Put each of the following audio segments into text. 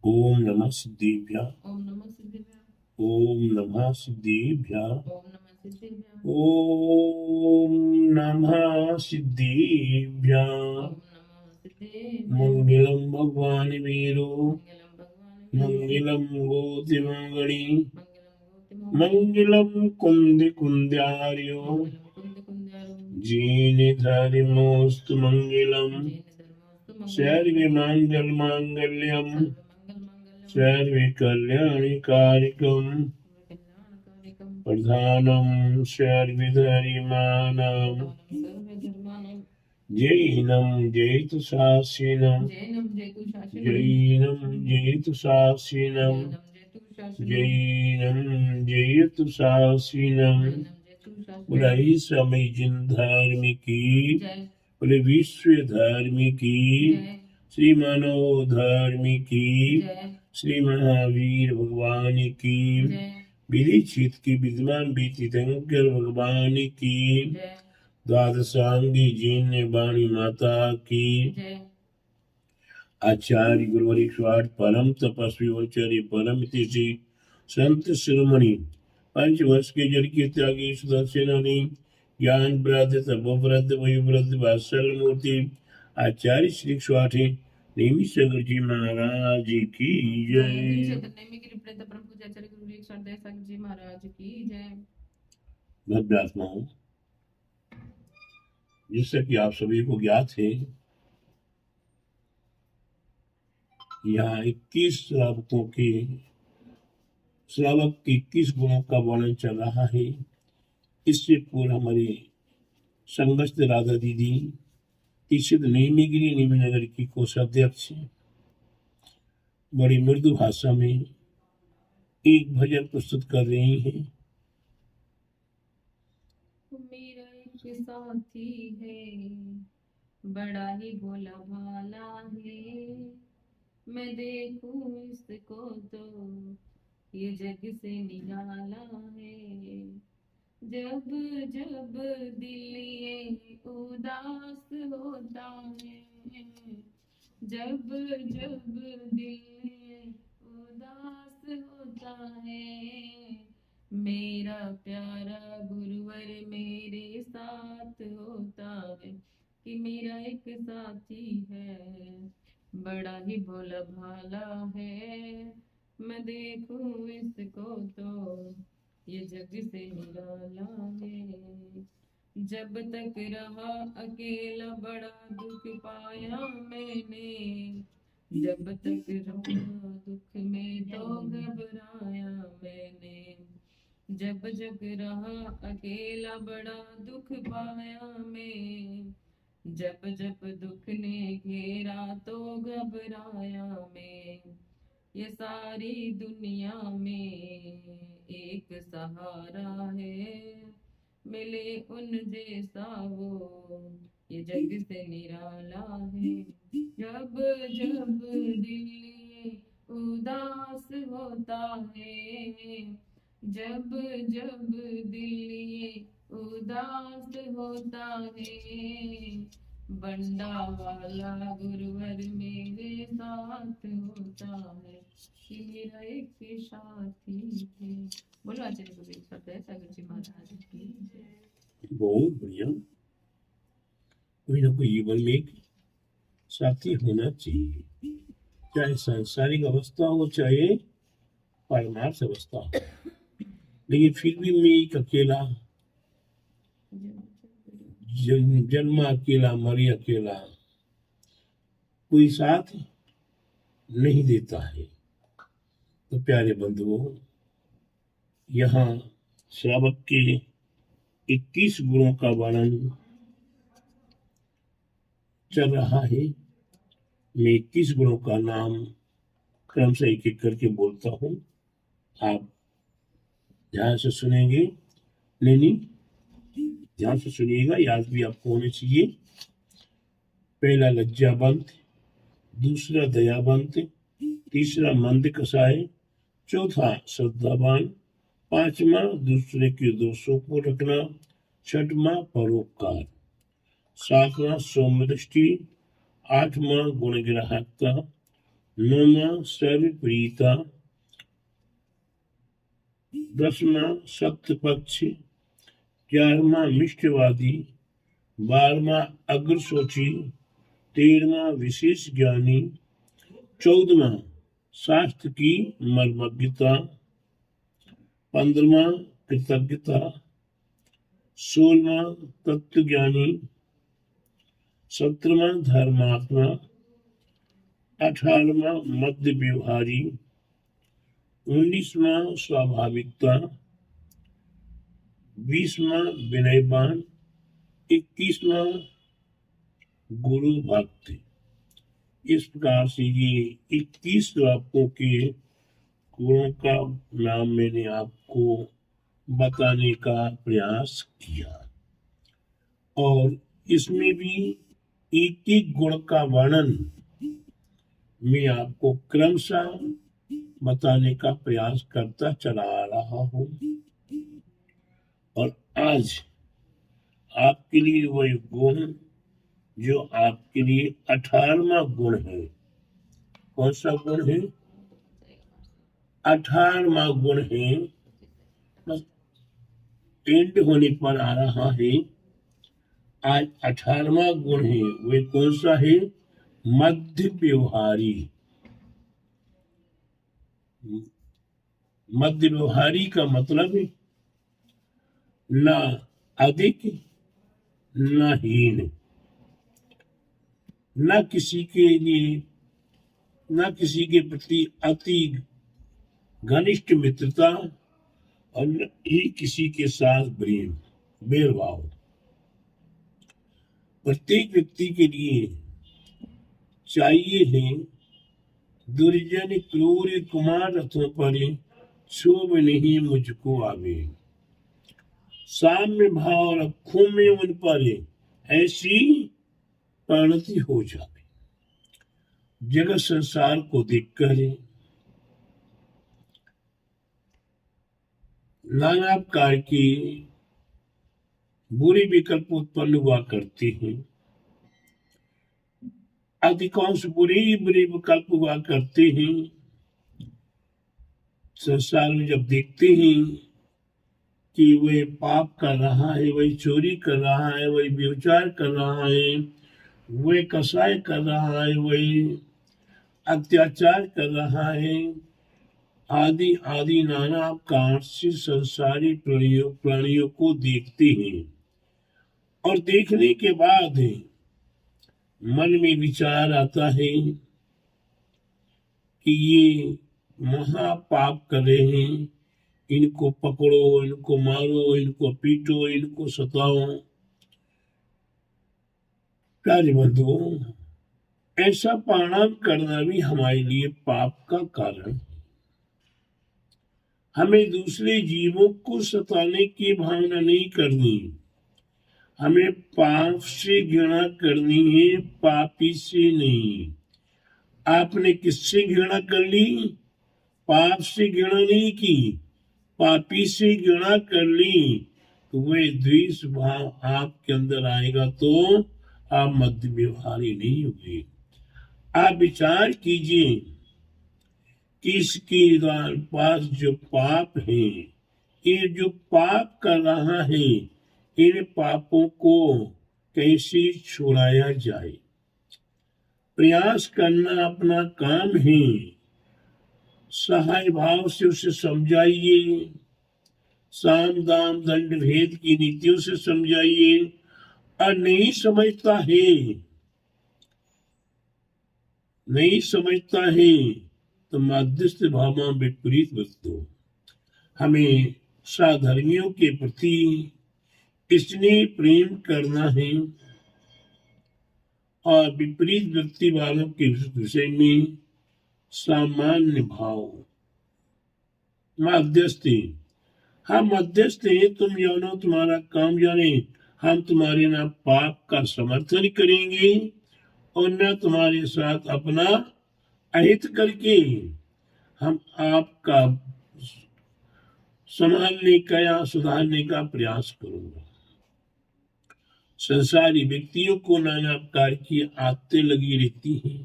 ओम नमः सिद्धेभ्यः। ओम नमः सिद्धेभ्यः। ओम नमः सिद्धेभ्यः। ओम नमः सिद्धेभ्यः। ओम नमः सिद्धेभ्यः। ओम नमः सिद्धेभ्यः। मंगलम भगवान वीरो मंगलम भगवान वीरो मंगलम गोतिमंगली मंगलम गौतमोगणी मंगलम कुंद कुंद्यार्यो मंगलम कुंद कुंजारो जीनिधर्मोस्तु मंगलम जैन धर्मस्तु मंगलम सर्वे मंगल मांगल्यम सर्व मंगल मंगलम सर्वे कल्याणी कारकम कल्याणकारिकम प्रधानम सर्वधर्माणां प्रधानम सर्वधर्माणां जैनम जयतु शासिनम जैनम जयतु शासनम जैनम जयतु शासिनम जैनम जयतु शासनम जैनम जयतु शासिनम जैनम जयतु शासनम बुराई समय जिन धर्म की जय पूरे विश्व धर्म की जय श्री मानव धर्म की जय श्री महावीर भगवान की जय विदिचित की विद्वान तीर्थंकर भगवान की जय द्वादशांगी जिन वाणी माता की जय आचार्य गुरुवरिष्वाट परम तपस्वी आचार्य परम तिथि संत शिरोमणि पंचवर्ष के जल के त्यागी सुदर्शनी ज्ञान व्रत तपोव्रत वयुव्रत वात्सल मूर्ति आचार्य श्री स्वाठी नेमी सगर जी महाराज की जय। परम पूज्याचार्य गुरु एक सागर जी महाराज की जय। भद्रात्माओं, जिससे कि आप सभी को ज्ञात है, यहाँ 21 श्रावक के 21 गुणों का वर्णन चल रहा है। इससे पूर्व हमारे संगस्त राधा दीदी तीक्षित नेमीगिरी नेमीनगर की कोषाध्यक्ष बड़ी मृदु भाषा में एक भजन प्रस्तुत कर रही हैं। मेरा एक साथी है, बड़ा ही भोला भाला है, मैं देखूं इसको तो ये जग से निराला है। जब जब दिल ये उदास होता है, जब जब दिल ये उदास होता है, मेरा प्यारा गुरुवर मेरे साथ होता है। कि मेरा एक साथी है, बड़ा ही भोला भाला है, मैं देखूं इसको तो ये जग से निराला है। जब तक रहा अकेला बड़ा दुख पाया मैंने, जब तक रहा दुख में तो घबराया मैंने। जब जब रहा अकेला बड़ा दुख पाया मैं, जब जब दुख ने घेरा तो घबराया मैं। ये सारी दुनिया में एक सहारा है, मिले उन जैसा वो ये जग से निराला है। जब जब दिल ये उदास होता है, जब जब दिल ये उदास होता है, बंडा वाला गुरुवर मेरे साथ होता है। कि मेरा एक साथी है। बोलो आचार्य गुरु एक साथ है सागर जी महाराज की जय। बहुत बढ़िया। कोई ना कोई जीवन में एक साथी होना चाहिए, चाहे सांसारिक अवस्था हो चाहे परमार्थ अवस्था हो, लेकिन फिर भी मैं एक अकेला, जन्मा अकेला मरी अकेला, कोई साथ नहीं देता है। तो प्यारे बंधुओं, यहाँ श्रावक के 21 गुणों का वर्णन चल रहा है। मैं 21 गुणों का नाम क्रम से एक एक करके बोलता हूँ, आप ध्यान से सुनेंगे। नहीं, ध्यान से सुनिएगा, याद भी आपको होने चाहिए। पहला लज्जावंत, दूसरा दयावंत, तीसरा मंद कसाय, चौथा श्रद्धावान, पांचवा दूसरे के दोषों को रखना, छठवां परोपकार, सातवां सौम्य दृष्टि, आठवां गुणग्राहकता, नौवां सर्वप्रियता, 10वां सत्य पक्ष, 11वां मिष्टवादी, 12वां अग्रसोची, 13वां विशेष ज्ञानी, 14वां शास्त्र की मर्मज्ञता, 15वां कृतज्ञता, 16वां तत्वज्ञानी, 17वां धर्मात्मा, 18वां मध्य व्यवहारी, 19वां स्वाभाविकता, 20वां विनयवान, 21वां गुरु भक्ति। इस प्रकार से ये 21 आपको के गुणों का नाम मैंने आपको बताने का प्रयास किया, और इसमें भी एक एक गुण का वर्णन मैं आपको क्रमशः बताने का प्रयास करता चला आ रहा हूं। और आज आपके लिए वही गुण जो आपके लिए 18वां गुण है। कौन सा गुण है? 18वां गुण है, बस एंड होने पर आ रहा है। आज 18वां गुण है, वे कौन सा है? मध्य व्यवहारी। मध्य व्यवहारी का मतलब है ना अधिक न हीन, न किसी के लिए, न किसी के प्रति अति घनिष्ठ मित्रता, और न ही किसी के साथ प्रेम भेदभाव। प्रत्येक व्यक्ति के लिए चाहिए है दुर्जन क्रूर कुमार रथों पर क्षोभ नहीं मुझको आवे, साम्य भाव रखूं में उन पर ऐसी परिणति हो जावे। जगत संसार को देखकर नाना प्रकार के बुरे विकल्प उत्पन्न हुआ करते हैं। अधिकांश बुरे विकल्प हुआ करते हैं। संसार में जब देखते हैं कि वह पाप कर रहा है, वही चोरी कर रहा है, वही व्यभिचार कर रहा है, वही कसाय कर रहा है, वही अत्याचार कर रहा है, आदि आदि नाना प्रकार से संसारी प्राणियों को देखते हैं, और देखने के बाद मन में विचार आता है कि ये महापाप कर रहे हैं, इनको पकड़ो, इनको मारो, इनको पीटो, इनको सताओ। प्यारे बंधुओं, ऐसा परिणाम करना भी हमारे लिए पाप का कारण है। हमें दूसरे जीवों को सताने की भावना नहीं करनी, हमें पाप से घृणा करनी है, पापी से नहीं। आपने किससे घृणा कर ली? पाप से घृणा नहीं की, पापी से घृणा कर ली, तो वह द्वेष भाव आपके अंदर आएगा, तो आप मध्य व्यवहारी नहीं होंगे। आप विचार कीजिए कि इसके पास जो पाप है, ये जो पाप कर रहा है, इन पापों को कैसे छुड़ाया जाए। प्रयास करना अपना काम है। सहाय भाव से उसे समझाइए, साम दाम दंड भेद की नीतियों से समझाइए, और नहीं समझता है तो मध्यस्थ भाव विपरीत वस्तु। हमें साधर्मियों के प्रति स्नेह प्रेम करना है, और विपरीत व्यक्ति वालों के विषय में सामान्य भाव। मध्यस्थ, हम मध्यस्थ हैं, तुम जानो तुम्हारा काम जाने, हम तुम्हारे ना पाप का समर्थन करेंगे और न तुम्हारे साथ अपना अहित करके हम आपका संभालने का या सुधारने का प्रयास करूंगा। संसारी व्यक्तियों को नाना प्रकार की आदतें लगी रहती हैं।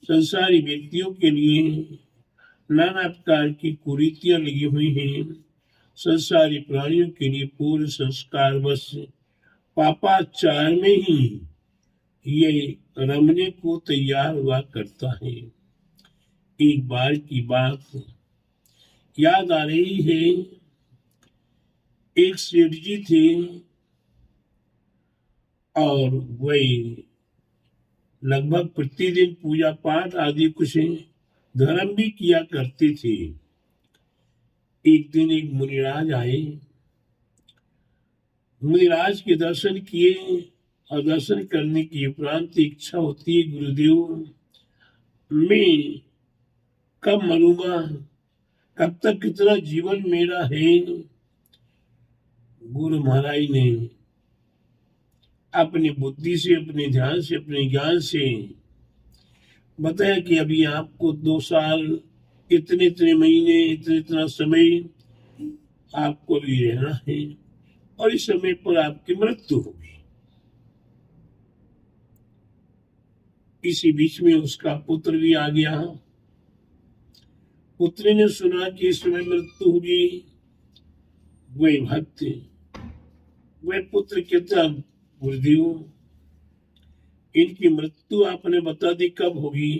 संसारी व्यक्तियों के लिए नाना प्रकार की कुरीतियां लगी हुई हैं। संसारी प्राणियों के लिए पूर्ण संस्कार बस पापाचार में ही ये रमने को तैयार हुआ करता है। एक बार की बात याद आ रही है। एक सेठ जी थे और वही लगभग प्रतिदिन पूजा पाठ आदि कुछ धर्म भी किया करते थे। एक दिन एक मुनिराज आए। मुनिराज के दर्शन किए और दर्शन करने की उपरांत इच्छा होती है, गुरुदेव मैं कब मरूंगा, कब तक कितना जीवन मेरा है। गुरु महाराज ने अपनी बुद्धि से, अपने ध्यान से, अपने ज्ञान से बताया कि अभी आपको 2 साल, इतने इतने महीने, इतना इतना समय आपको भी रहना है और इस समय पर आपकी मृत्यु होगी। इसी बीच में उसका पुत्र भी आ गया। पुत्र ने सुना कि इस समय मृत्यु होगी। वही भक्त, वह पुत्र कहता, गुरुदेव इनकी मृत्यु आपने बता दी कब होगी,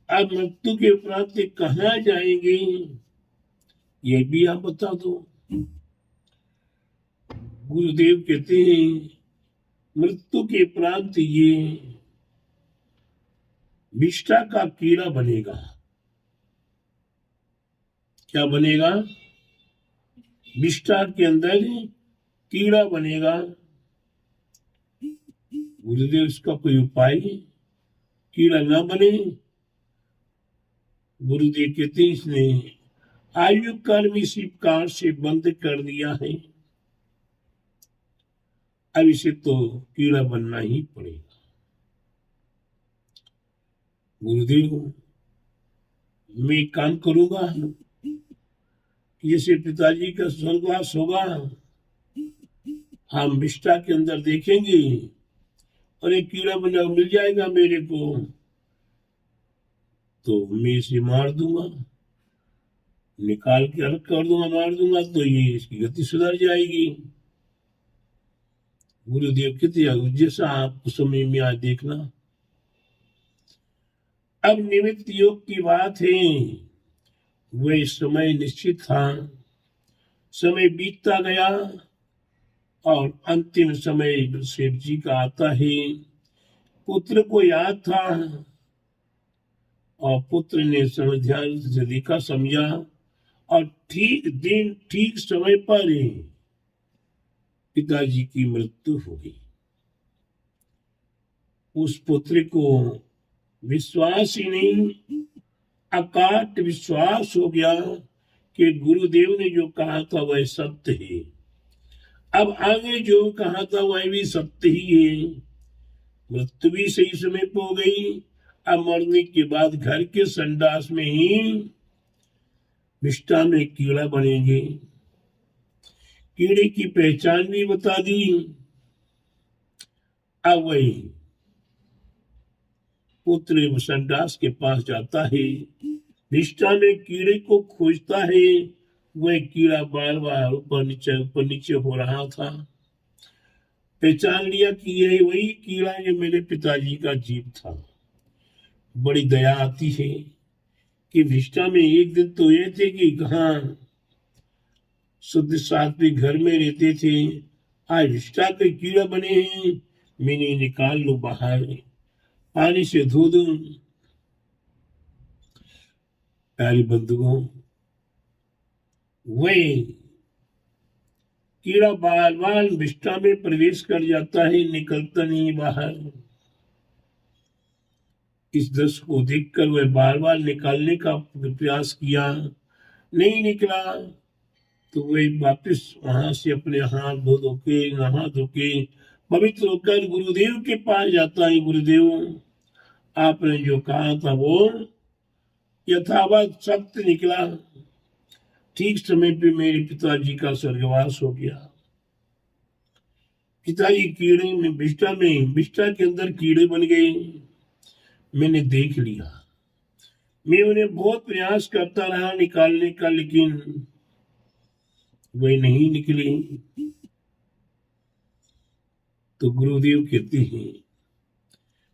अब मृत्यु के उपरांत कहाँ जाएंगे ये भी आप बता दो। गुरुदेव कहते हैं मृत्यु के उपरांत ये विष्ठा का कीड़ा बनेगा। क्या बनेगा? विष्ठा के अंदर कीड़ा बनेगा। गुरुदेव इसका कोई उपाय, कीड़ा ना बने? गुरुदेव कहते इसने आयु कर्म इसी प्रकार से बंद कर दिया है, अब इसे तो कीड़ा बनना ही पड़ेगा। गुरुदेव मैं काम करूंगा, जैसे पिताजी का स्वर्गवास होगा हम विष्ठा के अंदर देखेंगे और एक कीड़ा बना मिल जाएगा मेरे को, तो मैं इसे मार दूंगा, निकाल के अलग कर दूंगा, मार दूंगा, तो ये इसकी गति सुधर जाएगी। गुरुदेव कहते जैसा आपको समय में आज देखना। अब निमित्त योग की बात है। वह समय निश्चित था, समय बीतता गया और अंतिम समय सेठ जी का आता है। पुत्र को याद था और पुत्र ने ध्यान से देखा, समझा और ठीक दिन ठीक समय पर पिताजी की मृत्यु हो गई। उस पुत्र को विश्वास ही नहीं, अकाट विश्वास हो गया कि गुरुदेव ने जो कहा था वह सत्य है, अब आगे जो कहा था वह भी सत्य ही है। मृत्यु भी सही समय पर हो गई। अब मरने के बाद घर के संडास में ही विष्ठा में कीड़ा बनेंगे। कीड़े की पहचान भी बता दी। अब वही पुत्र संडास के पास जाता है, विष्ठा में कीड़े को खोजता है। वह कीड़ा बार बार ऊपर नीचे हो रहा था। पहचान लिया कि यह वही कीड़ा जो मेरे पिताजी का जीव था। बड़ी दया आती है कि विष्ठा में एक दिन तो ये थे कि कहाँ शुद्ध सात्विक घर में रहते थे, आज विष्ठा के कीड़ा बने हैं, मैंने निकाल लो बाहर, पानी से धो दूं। प्यारे बंधुओं, वही कीड़ा बार बार विष्ठा में प्रवेश कर जाता है, निकलता नहीं बाहर। इस दृश्य को देखकर वह बार बार निकालने का प्रयास किया, नहीं निकला, तो वह वापस वहां से अपने हाथ धो के, नहा धो के पवित्र होकर गुरुदेव के पास जाता है। गुरुदेव आपने जो कहा था वो यथावत सत्य निकला, ठीक समय पे मेरे पिताजी का स्वर्गवास हो गया। पिताजी कीड़े में विष्ठा के अंदर कीड़े बन गए। मैंने देख लिया। मैं उन्हें बहुत प्रयास करता रहा निकालने का, लेकिन वह नहीं निकली। तो गुरुदेव कहते हैं,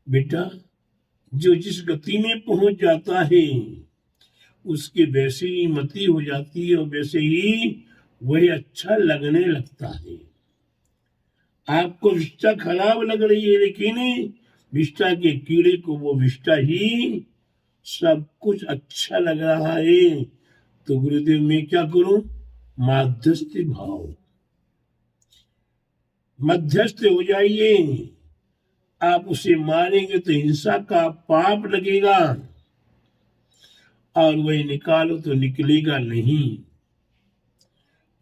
बेटा, जो जिस गति में पहुंच जाता है उसके वैसे ही मति हो जाती है और वैसे ही वही अच्छा लगने लगता है। आपको विष्ठा खराब लग रही है, लेकिन विष्ठा के कीड़े को वो विष्ठा ही सब कुछ अच्छा लग रहा है। तो गुरुदेव मैं क्या करूं? मध्यस्थ भाव, मध्यस्थ हो जाइए। आप उसे मारेंगे तो हिंसा का पाप लगेगा, और वही निकालो तो निकलेगा नहीं।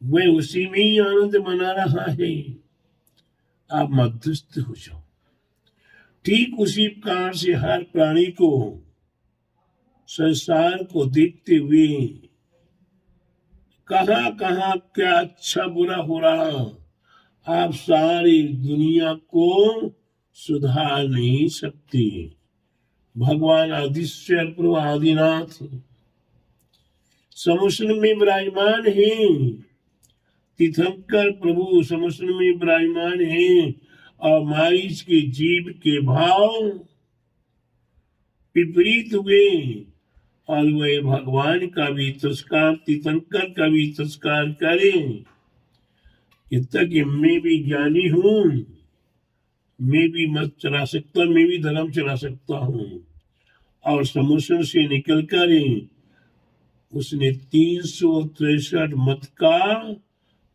वह उसी में ही आनंद मना रहा है। आप मध्यस्थ हो जाओ। ठीक उसी प्रकार से हर प्राणी को, संसार को देखते हुए कहां कहां क्या अच्छा बुरा हो रहा, आप सारी दुनिया को सुधार नहीं सकते। भगवान आदिश्वर प्रभु आदिनाथ समुद्र में विराजमान है। तीर्थंकर प्रभु समुद्र में विराजमान है, और मारीच के जीव के भाव विपरीत हुए, और वह भगवान का भी तिरस्कार, तीर्थंकर का भी तिरस्कार करें। तक मैं भी ज्ञानी हूं, मैं भी मत चला सकता, मैं भी धर्म चला सकता हूं। और समुद्र से निकलकर उसने 363 मत का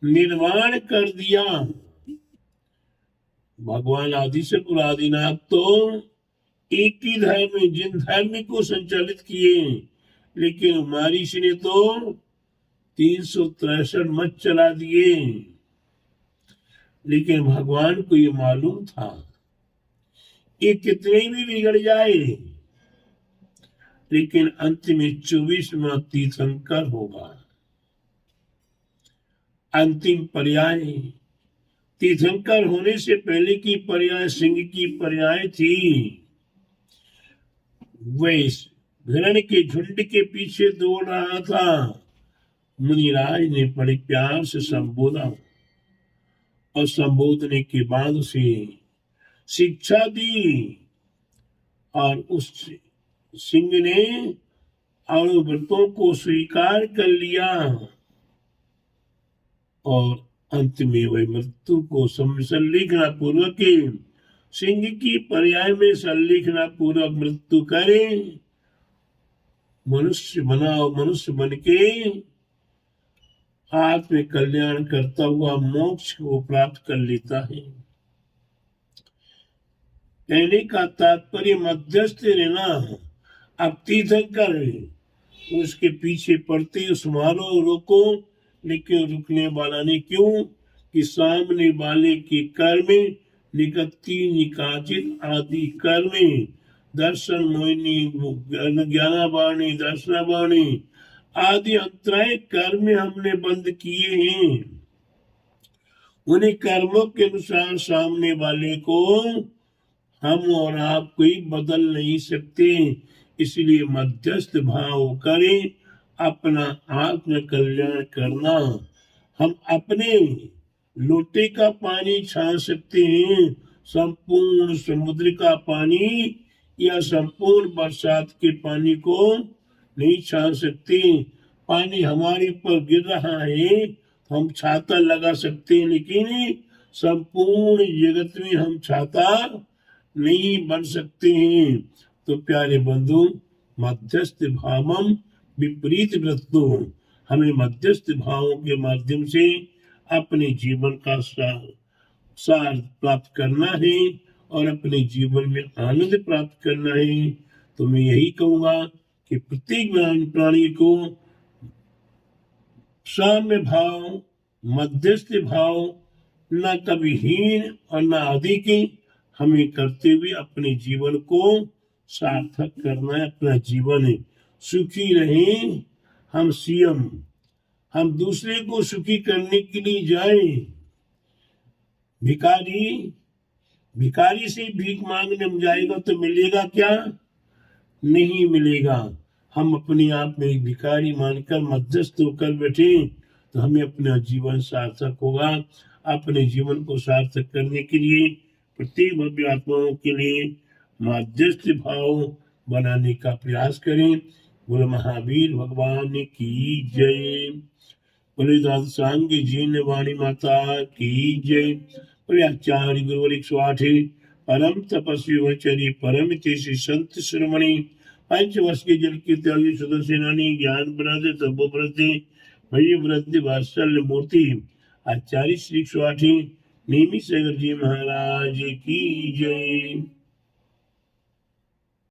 निर्माण कर दिया। भगवान आदिशक्ति आदिनाथ तो एक ही धर्म, जिन धर्म को संचालित किए, लेकिन मारीच ने तो 363 मत चला दिए। लेकिन भगवान को ये मालूम था ये कितने भी बिगड़ जाए, लेकिन अंत में 24वां तीर्थंकर होगा। अंतिम पर्याय तीर्थंकर होने से पहले की पर्याय सिंह की पर्याय थी। वह हिरण के झुंड के पीछे दौड़ रहा था। मुनिराज ने बड़े प्यार से संबोधा, और संबोधने के बाद उसे शिक्षा दी, और उस सिंह ने अनुव्रतों को स्वीकार कर लिया, और अंत में वह मृत्यु को संलिखना पूर्वक सिंह की पर्याय में संलिखना पूर्वक मृत्यु करे, मनुष्य बना और मनुष्य बन के आत्म कल्याण करता हुआ मोक्ष को प्राप्त कर लेता है। कहने का तात्पर्य मध्यस्थ रहना। अब तीर्थंकर उसके पीछे पड़ते उस मारो रोको, लेकिन रुकने वाला ने क्यों? कि सामने वाले के कर्म निकत्ति निकाचित आदि कर्म, दर्शन मोहिनी ज्ञानावाणी दर्शनावाणी आदि अंतराय कर्म हमने बंद किए हैं। उन्हीं कर्मों के अनुसार सामने वाले को हम और आप कोई बदल नहीं सकते। इसलिए मध्यस्थ भाव करें, अपना आत्म कल्याण करना। हम अपने लोटे का पानी छान सकते हैं, संपूर्ण समुद्र का पानी या संपूर्ण बरसात के पानी को नहीं छान सकते। पानी हमारे ऊपर गिर रहा है, हम छाता लगा सकते हैं, लेकिन संपूर्ण जगत में हम छाता नहीं बन सकते हैं। तो प्यारे बंधु, मध्यस्थ भावम विपरीत वृत्तो, हमें मध्यस्थ भावों के माध्यम से अपने जीवन का सार प्राप्त करना है और अपने जीवन में आनंद प्राप्त करना है। तो मैं यही कहूंगा कि प्रत्येक प्राणी को साम्य भाव, मध्यस्थ भाव, न कभी हीन और न अधिक, हमें करते हुए अपने जीवन को सार्थक करना है। अपना जीवन सुखी रहे, हम सीएम, हम दूसरे को सुखी करने के लिए जाएं। भिखारी से भीख मांगने जाएगा तो मिलेगा क्या? नहीं मिलेगा। हम अपने आप में एक भिखारी मानकर मध्यस्थ होकर बैठे तो हमें अपना जीवन सार्थक होगा। अपने जीवन को सार्थक करने के लिए प्रत्येक भव्य आत्माओं के लिए मध्यस्थ भाव बनाने का प्रयास करें। बोले महावीर भगवान की जय। बोले दादा सांग जीन वाणी माता की जय। बोले आचार्य गुरुवर 108 परम तपस्वी वचरी परम तेसी संत श्रमणी 5 वर्ष के जल के त्यागी सदस्य सेनानी ज्ञान व्रत तपो व्रत भय व्रत वात्सल्य मूर्ति आचार्य श्री 108 नेमी सागर जी महाराज की जय।